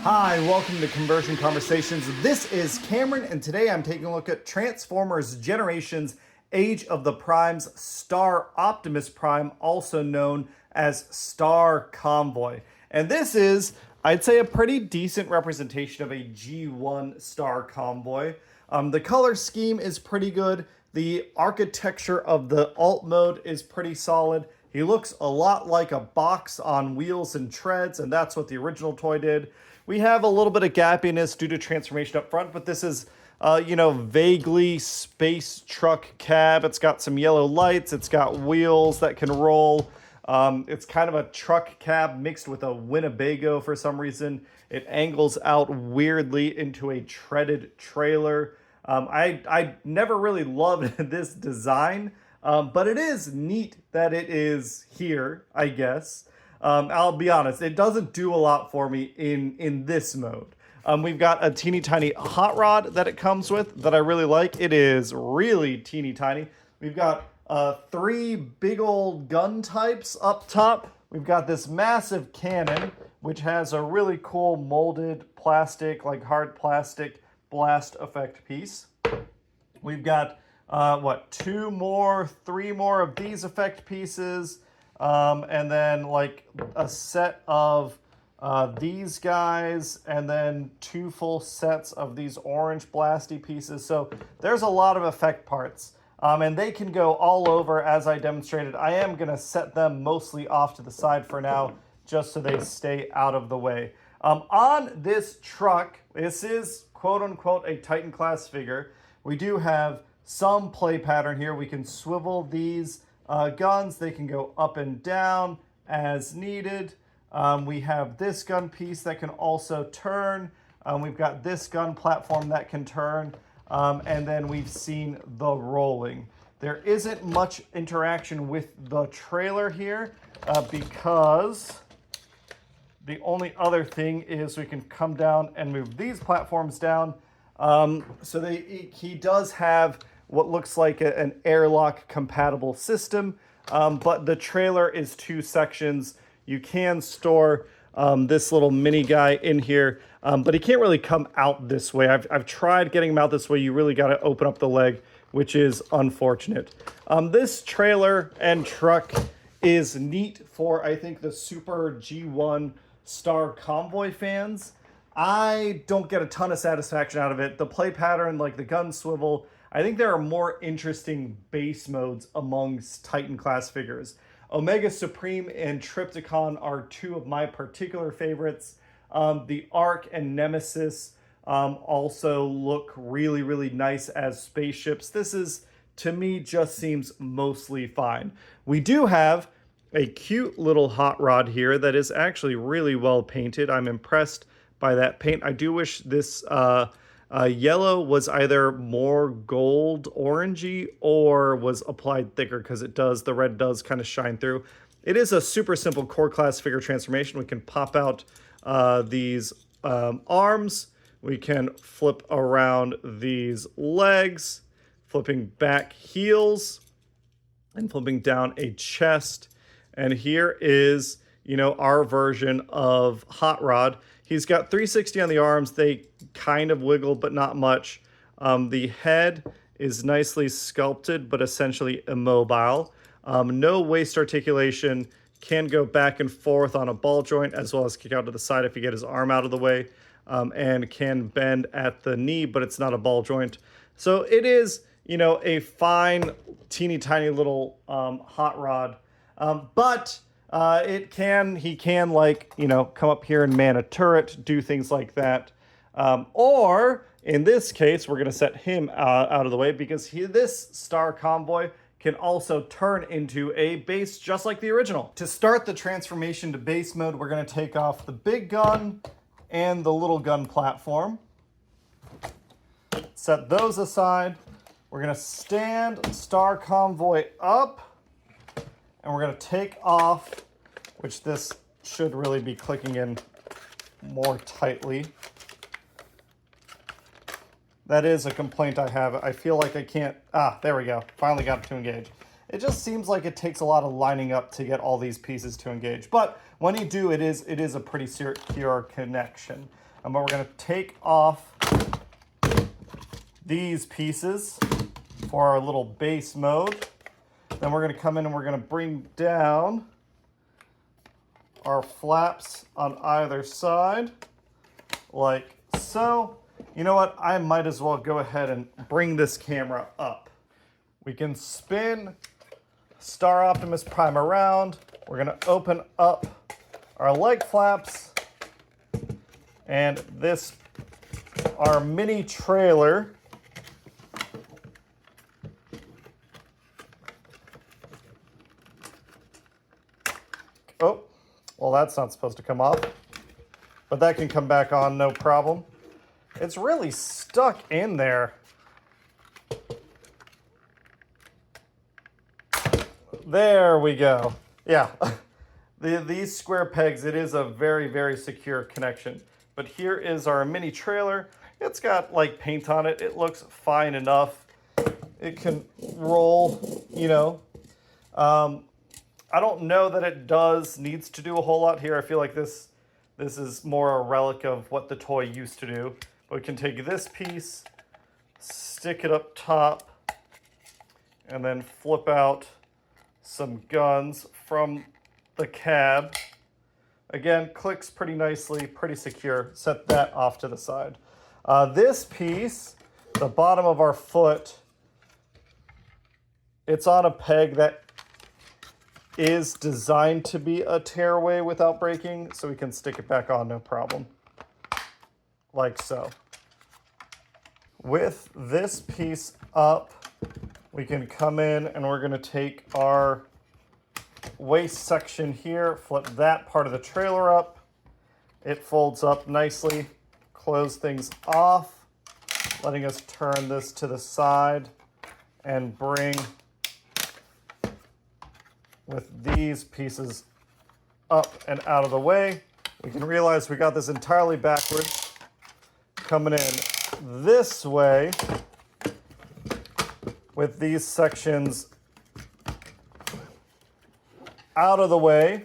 Hi, welcome to Conversion Conversations. This is Cameron, and today I'm taking a look at Transformers Generations Age of the Primes Star Optimus Prime, also known as Star Convoy. And this is, I'd say, a pretty decent representation of a G1 Star Convoy. The color scheme is pretty good. The architecture of the alt mode is pretty solid. He looks a lot like a box on wheels and treads, and that's what the original toy did. We have a little bit of gappiness due to transformation up front, but this is, vaguely space truck cab. It's got some yellow lights. It's got wheels that can roll. It's kind of a truck cab mixed with a Winnebago for some reason. It angles out weirdly into a treaded trailer. I never really loved this design, but it is neat that it is here, I guess. I'll be honest, it doesn't do a lot for me in this mode. We've got a teeny tiny hot rod that it comes with that I really like. It is really teeny tiny. We've got 3 big old gun types up top. We've got this massive cannon, which has a really cool molded plastic, like hard plastic blast effect piece. We've got, 3 more of these effect pieces. And then like a set of these guys, and then 2 full sets of these orange blasty pieces. So there's a lot of effect parts, and they can go all over as I demonstrated. I am going to set them mostly off to the side for now, just so they stay out of the way. On this truck, this is quote unquote a Titan class figure. We do have some play pattern here. We can swivel these guns. They can go up and down as needed. We have this gun piece that can also turn. We've got this gun platform that can turn. And then we've seen the rolling. There isn't much interaction with the trailer here because the only other thing is we can come down and move these platforms down. He does have what looks like an airlock compatible system, but the trailer is 2 sections. You can store this little mini guy in here, but he can't really come out this way. I've tried getting him out this way. You really got to open up the leg, which is unfortunate. This trailer and truck is neat for, I think, the Super G1 Star Convoy fans. I don't get a ton of satisfaction out of it. The play pattern, like the gun swivel, I think there are more interesting base modes amongst Titan class figures. Omega Supreme and Trypticon are 2 of my particular favorites. The Arc and Nemesis also look really, really nice as spaceships. This is, to me, just seems mostly fine. We do have a cute little hot rod here that is actually really well painted. I'm impressed by that paint. I do wish this yellow was either more gold orangey or was applied thicker, because the red does kind of shine through. It is a super simple core class figure transformation. We can pop out these arms. We can flip around these legs, flipping back heels, and flipping down a chest. And here is, our version of Hot Rod. He's got 360 on the arms. They kind of wiggle, but not much. The head is nicely sculpted, but essentially immobile. No waist articulation. Can go back and forth on a ball joint, as well as kick out to the side if you get his arm out of the way. And can bend at the knee, but it's not a ball joint. So it is, a fine, teeny tiny little hot rod. But he can come up here and man a turret, do things like that. Or in this case, we're going to set him out of the way, because this Star Convoy can also turn into a base just like the original. To start the transformation to base mode, we're going to take off the big gun and the little gun platform. Set those aside. We're going to stand Star Convoy up, and we're going to take off, which this should really be clicking in more tightly. That is a complaint I have. I feel like I can't... there we go. Finally got it to engage. It just seems like it takes a lot of lining up to get all these pieces to engage. But when you do, it is a pretty secure connection. But we're going to take off these pieces for our little base mode. Then we're going to come in and we're going to bring down our flaps on either side, like so. You know what? I might as well go ahead and bring this camera up. We can spin Star Optimus Prime around. We're going to open up our leg flaps, and this, our mini trailer, oh, well, that's not supposed to come off, but that can come back on, no problem. It's really stuck in there. There we go. Yeah, these square pegs, it is a very, very secure connection. But here is our mini trailer. It's got like paint on it. It looks fine enough. It can roll, you know. I don't know that it needs to do a whole lot here. I feel like this is more a relic of what the toy used to do. But we can take this piece, stick it up top, and then flip out some guns from the cab. Again, clicks pretty nicely, pretty secure. Set that off to the side. This piece, the bottom of our foot, it's on a peg that is designed to be a tearaway without breaking, so we can stick it back on, no problem. Like so. With this piece up, we can come in and we're gonna take our waist section here, flip that part of the trailer up. It folds up nicely, close things off, letting us turn this to the side and bring with these pieces up and out of the way. We can realize we got this entirely backwards. Coming in this way with these sections out of the way,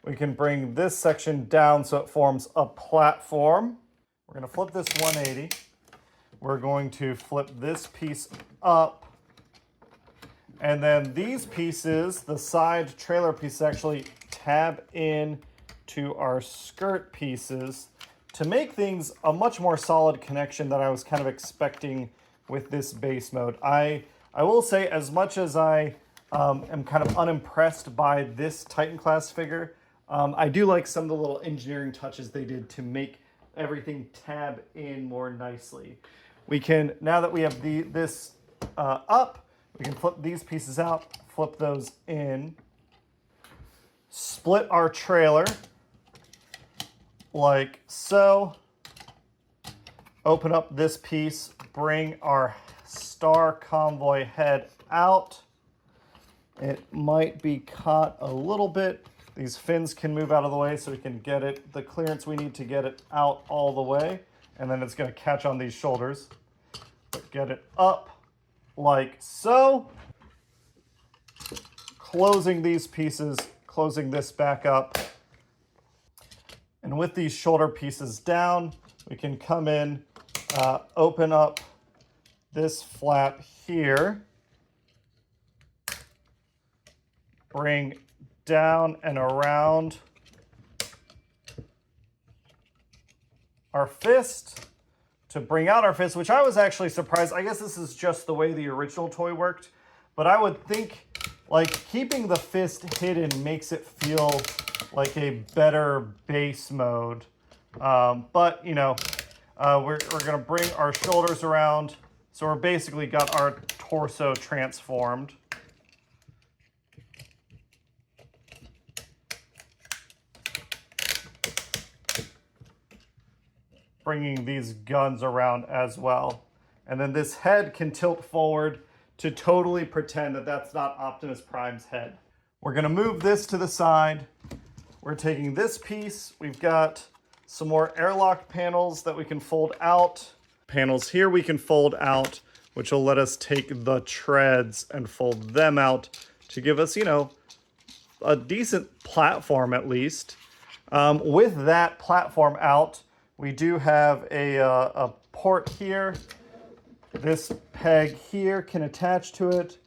we can bring this section down so it forms a platform. We're going to flip this 180. We're going to flip this piece up. And then these pieces, the side trailer pieces, actually tab in to our skirt pieces to make things a much more solid connection than I was kind of expecting with this base mode. I will say, as much as I am kind of unimpressed by this Titan class figure, I do like some of the little engineering touches they did to make everything tab in more nicely. We can, now that we have this up, we can flip these pieces out, flip those in, split our trailer like so, open up this piece, bring our Star Convoy head out. It might be caught a little bit. These fins can move out of the way so we can get it, the clearance we need to get it out all the way. And then it's gonna catch on these shoulders. But get it up like so. Closing these pieces, closing this back up. And with these shoulder pieces down, we can come in, open up this flap here, bring down and around our fist to bring out our fist, which I was actually surprised. I guess this is just the way the original toy worked, but I would think like keeping the fist hidden makes it feel like a better base mode. But you know, we're gonna bring our shoulders around. So we're basically got our torso transformed. Bringing these guns around as well. And then this head can tilt forward to totally pretend that that's not Optimus Prime's head. We're gonna move this to the side. We're taking this piece. We've got some more airlock panels that we can fold out. Panels here we can fold out, which will let us take the treads and fold them out to give us, you know, a decent platform at least. With that platform out, We do have a port here. This peg here can attach to it.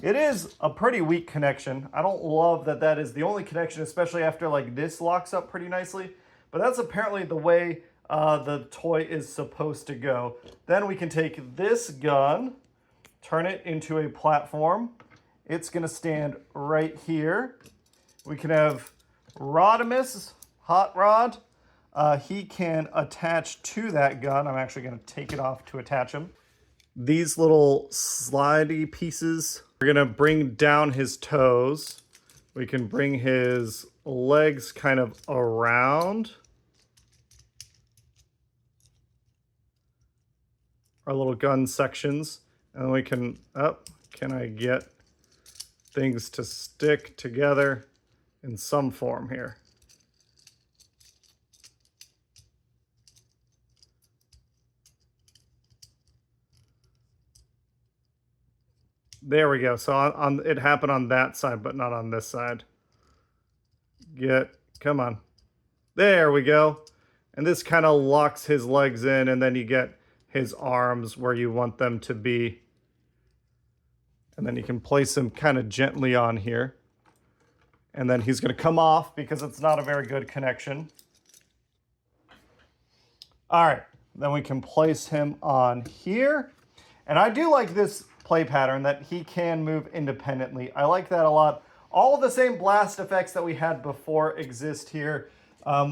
It is a pretty weak connection. I don't love that that is the only connection, especially after like this locks up pretty nicely. But that's apparently the way the toy is supposed to go. Then we can take this gun, turn it into a platform. It's gonna stand right here. We can have Rodimus, Hot Rod. He can attach to that gun. I'm actually gonna take it off to attach him. These little slidey pieces are gonna bring down his toes. We can bring his legs kind of around. Our little gun sections. And we can, can I get things to stick together in some form here? There we go. So it happened on that side, but not on this side. Come on. There we go. And this kind of locks his legs in, and then you get his arms where you want them to be. And then you can place him kind of gently on here. And then he's going to come off because it's not a very good connection. All right, then we can place him on here. And I do like this play pattern that he can move independently. I like that a lot. All of the same blast effects that we had before exist here.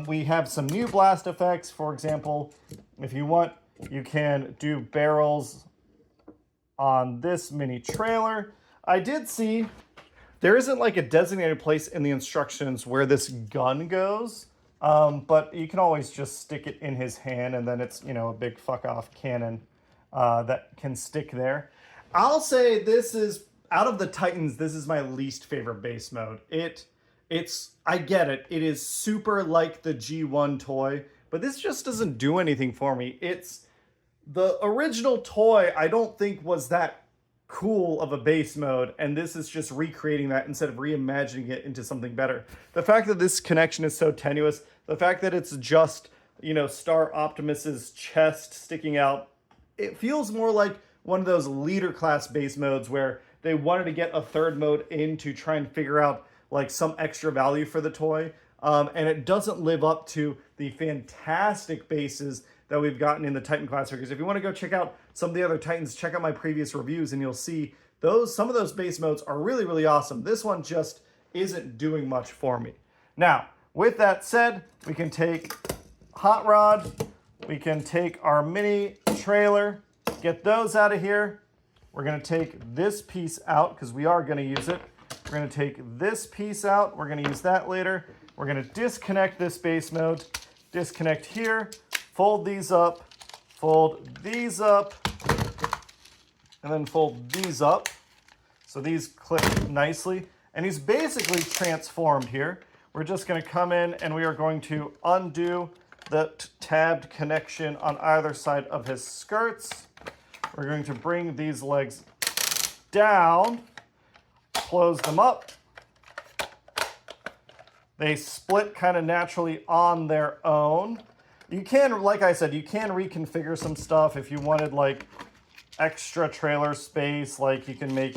We have some new blast effects. For example, if you want, you can do barrels on this mini trailer. I did see there isn't like a designated place in the instructions where this gun goes, but you can always just stick it in his hand, and then it's, you know, a big fuck off cannon that can stick there. I'll say this is, out of the Titans, this is my least favorite base mode. I get it. It is super like the G1 toy, but this just doesn't do anything for me. The original toy, I don't think was that cool of a base mode, and this is just recreating that instead of reimagining it into something better. The fact that this connection is so tenuous, the fact that it's just, you know, Star Optimus's chest sticking out, it feels more like one of those leader class base modes where they wanted to get a third mode in to try and figure out like some extra value for the toy. And it doesn't live up to the fantastic bases that we've gotten in the Titan class figures. If you want to go check out some of the other Titans, check out my previous reviews and you'll see some of those base modes are really, really awesome. This one just isn't doing much for me. Now, with that said, we can take Hot Rod, we can take our mini trailer, get those out of here. We're going to take this piece out because we are going to use it. We're going to take this piece out. We're going to use that later. We're going to disconnect this base mode, disconnect here, fold these up, and then fold these up. So these clip nicely. And he's basically transformed here. We're just going to come in and we are going to undo the tabbed connection on either side of his skirts. We're going to bring these legs down, close them up. They split kind of naturally on their own. You can, like I said, you can reconfigure some stuff if you wanted like extra trailer space, like you can make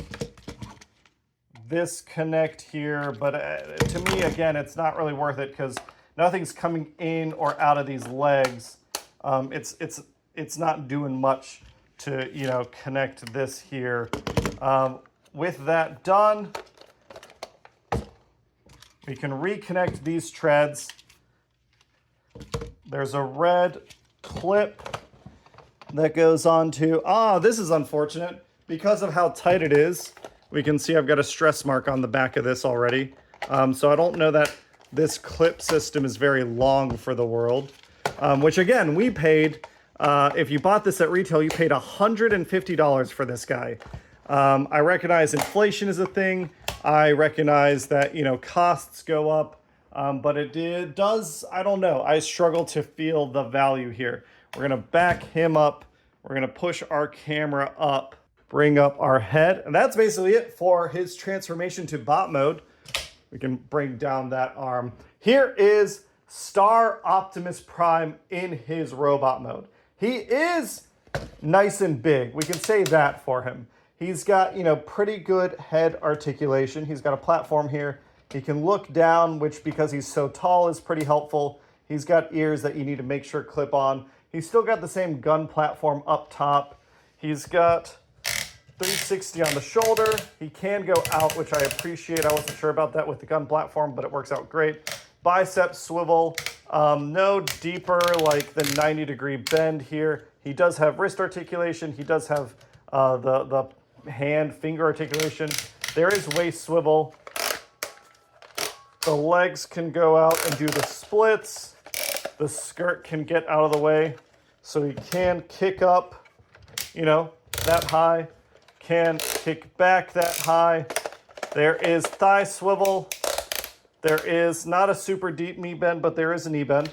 this connect here, but to me, again, it's not really worth it because nothing's coming in or out of these legs. It's not doing much to, you know, connect this here. With that done, we can reconnect these treads. There's a red clip that goes on to, this is unfortunate. Because of how tight it is, we can see I've got a stress mark on the back of this already. So I don't know that this clip system is very long for the world, which again, we paid, if you bought this at retail, you paid $150 for this guy. I recognize inflation is a thing. I recognize that, you know, costs go up, but it does, I don't know. I struggle to feel the value here. We're gonna back him up. We're gonna push our camera up, bring up our head. And that's basically it for his transformation to bot mode. We can bring down that arm. Here is Star Optimus Prime in his robot mode. He is nice and big. We can say that for him. He's got, pretty good head articulation. He's got a platform here. He can look down, which because he's so tall is pretty helpful. He's got ears that you need to make sure clip on. He's still got the same gun platform up top. He's got 360 on the shoulder. He can go out, which I appreciate. I wasn't sure about that with the gun platform, but it works out great. Bicep swivel, no deeper like the 90-degree bend here. He does have wrist articulation. He does have the hand-finger articulation. There is waist swivel. The legs can go out and do the splits. The skirt can get out of the way. So he can kick up, that high. Can kick back that high. There is thigh swivel. There is not a super deep knee bend, but there is a knee bend.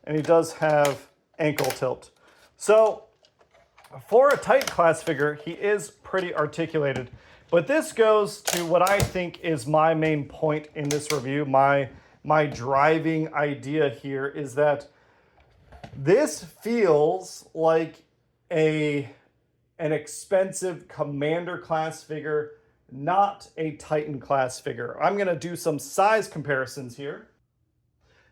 And he does have ankle tilt. So for a Titan class figure, he is pretty articulated. But this goes to what I think is my main point in this review. My driving idea here is that this feels like an expensive Commander class figure, not a Titan class figure. I'm going to do some size comparisons here.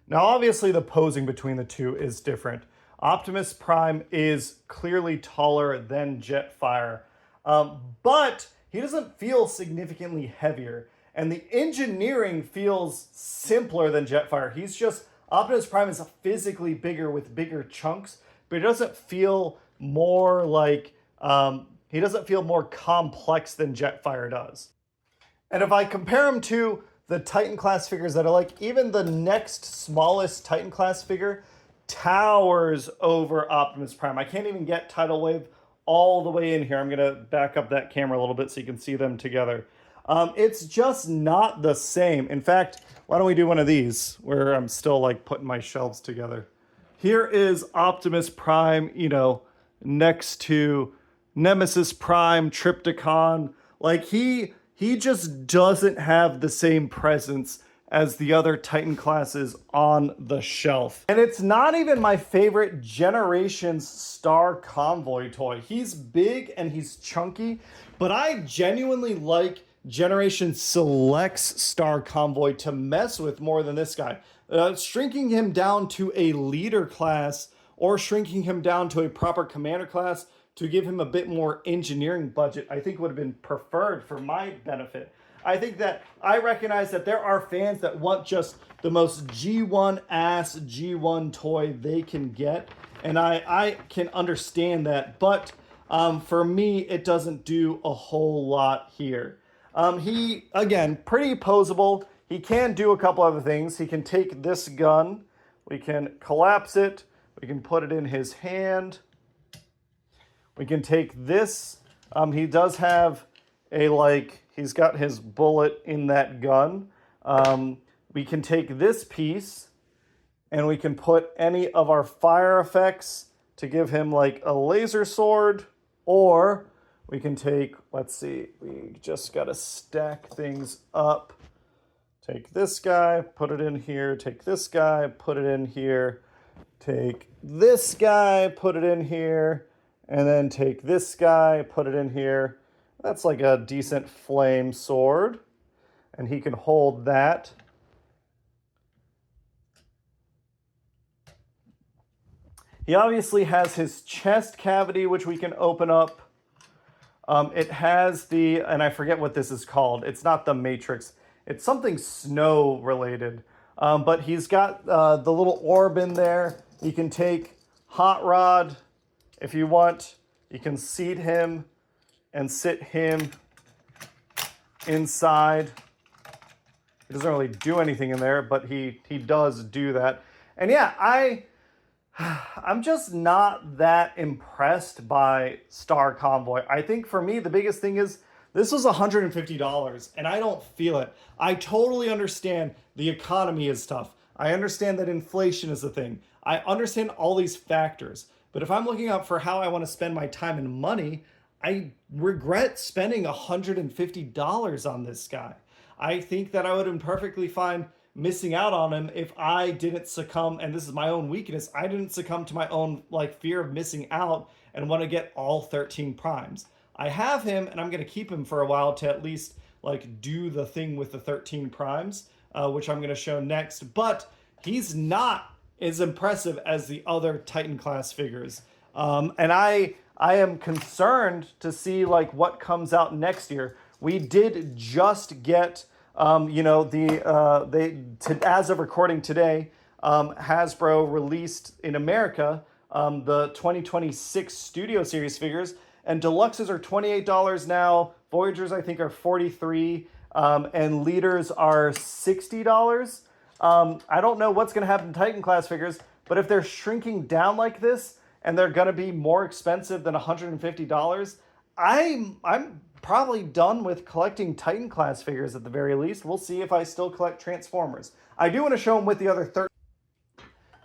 Now, obviously, the posing between the two is different. Optimus Prime is clearly taller than Jetfire, but he doesn't feel significantly heavier. And the engineering feels simpler than Jetfire. Optimus Prime is physically bigger with bigger chunks, but he doesn't feel more like, he doesn't feel more complex than Jetfire does. And if I compare him to the Titan class figures that are like, even the next smallest Titan class figure towers over Optimus Prime. I can't even get Tidal Wave all the way in here. I'm gonna back up that camera a little bit so you can see them together. It's just not the same. In fact, why don't we do one of these where I'm still like putting my shelves together. Here is Optimus Prime, next to Nemesis Prime, Trypticon. Like he just doesn't have the same presence as the other Titan classes on the shelf. And it's not even my favorite Generations Star Convoy toy. He's big and he's chunky, but I genuinely like Generation Select's Star Convoy to mess with more than this guy. Shrinking him down to a leader class or shrinking him down to a proper commander class to give him a bit more engineering budget, I think would have been preferred for my benefit. I think that I recognize that there are fans that want just the most G1 ass G1 toy they can get. And I can understand that. But for me, it doesn't do a whole lot here. He, again, pretty posable. He can do a couple other things. He can take this gun. We can collapse it. We can put it in his hand. We can take this. He does have he's got his bullet in that gun. We can take this piece and we can put any of our fire effects to give him like a laser sword, or we can take, let's see, we just got to stack things up. Take this guy, put it in here, take this guy, put it in here, take this guy, put it in here, and then take this guy, put it in here. That's like a decent flame sword, and he can hold that. He obviously has his chest cavity, which we can open up. It has the, and I forget what this is called. It's not the Matrix. It's something snow related. But he's got the little orb in there. You can take Hot Rod if you want. You can seat him and sit him inside. He doesn't really do anything in there, but he does do that. And yeah, I'm just not that impressed by Star Convoy. I think for me, the biggest thing is this was $150 and I don't feel it. I totally understand the economy is tough. I understand that inflation is a thing. I understand all these factors. But if I'm looking out for how I want to spend my time and money, I regret spending $150 on this guy. I think that I would have been perfectly fine missing out on him if I didn't succumb, and this is my own weakness, I didn't succumb to my own like fear of missing out and want to get all 13 primes. I have him and I'm going to keep him for a while to at least like do the thing with the 13 primes, which I'm going to show next, but he's not as impressive as the other Titan class figures. And I am concerned to see like what comes out next year. We did just get as of recording today, Hasbro released in America the 2026 Studio Series figures, and deluxes are $28 now. Voyagers I think are $43, and leaders are $60. I don't know what's going to happen to Titan class figures, but if they're shrinking down like this and they're going to be more expensive than $150, I'm probably done with collecting Titan class figures at the very least. We'll see if I still collect Transformers. I do want to show them with the other 13.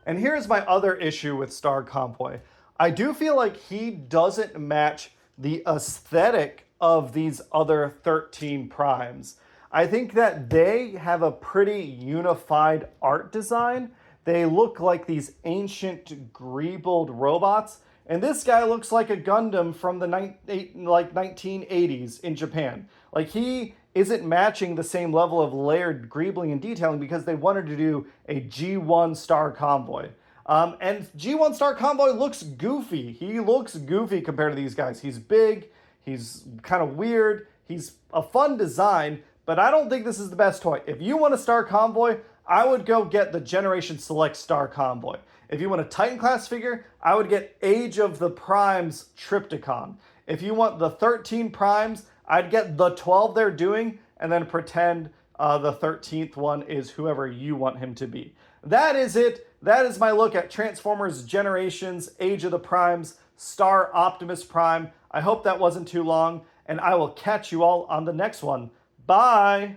And here's my other issue with Star Convoy. I do feel like he doesn't match the aesthetic of these other 13 primes. I think that they have a pretty unified art design. They look like these ancient greebled robots. And this guy looks like a Gundam from the 1980s in Japan. Like, he isn't matching the same level of layered greebling and detailing because they wanted to do a G1 Star Convoy. And G1 Star Convoy looks goofy. He looks goofy compared to these guys. He's big, he's kind of weird, he's a fun design, but I don't think this is the best toy. If you want a Star Convoy, I would go get the Generation Select Star Convoy. If you want a Titan class figure, I would get Age of the Primes Triptychon. If you want the 13 primes, I'd get the 12 they're doing and then pretend the 13th one is whoever you want him to be. That is it. That is my look at Transformers Generations, Age of the Primes, Star Optimus Prime. I hope that wasn't too long, and I will catch you all on the next one. Bye!